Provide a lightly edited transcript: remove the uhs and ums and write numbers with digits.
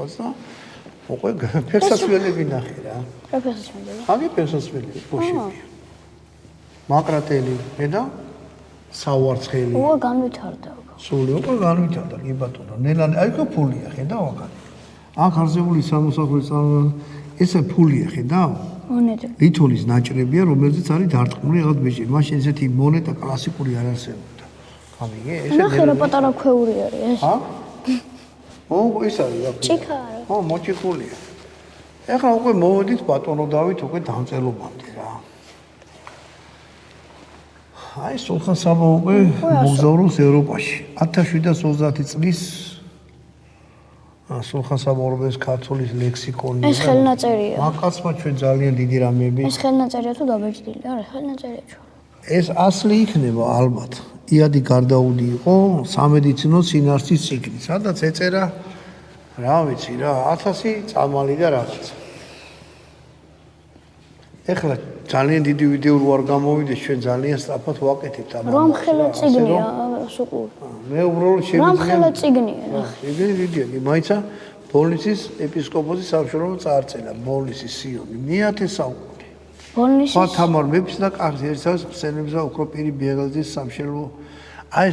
და უკვე ფეხსაცმელები ნახე რა. რა ფეხსაცმელი? აგი ფეხსაცმელი ბოშები. მაკრატელი და სავარცხელი. უა განვითარდა. სული უკვე განვითარდა, კი ბატონო. ნელანი აი ხო ფულია, ხედავ აქ. აქ არსებული სამოსახურის წარმოება ესე ფულია, ხედავ? მონეტა. ლითონის ნაჭრებია, რომელზეც არის დარტყმული რაღაც ბეჭი. მაშინ ესეთი მონეტა კლასიკური არ არსებობდა. გამიგე? ესე ნახე რა პატარა ქვეული არის ეს. ჰა? ო, ის არის რა. ჭიქა არა. ო, მოჭიქულია. ეხლა უკვე მოვედით ბატონო დავით უკვე დამწერლობამდე რა. აი, სულხან-საბა უკვე მოგზაურობს ევროპაში. 1730 წლის სულხან-საბა ორბელის ქართულის ლექსიკონი. ეს ხელნაწერია. მაკაცმა ჩვენ ძალიან დიდი რამეები. ეს ხელნაწერია თუ დაბეჭდილი? არა, ხელნაწერია ჩვენ. ეს ასლი იქნება ალბათ. იადი გარდაუდი იყო სამედიცინო წინასწრის ციკლი. სადაც ეწერა რა ვიცი რა 1000 წამალი და რაღაცა. ეხლა ძალიან დიდი ვიდეო არ გამოვიდეს ჩვენ ძალიან სწრაფად ვაკეთებთ ამ. რომ ხელა წიგნია სულ. მე უბრალოდ რომ შემიძლია. ხელა წიგნია. წიგნი დიდია, მაიცა ბოლნისის ეპისკოპოსის სამშობლო წარწერა, ბოლნისის სიონი, მე-10 საუკუნე. ბოლნისის ხვა თამარ მეფის და კარზე ერთსავეს ხსენებისა უფრო პირი ბიელაძის სამშობლო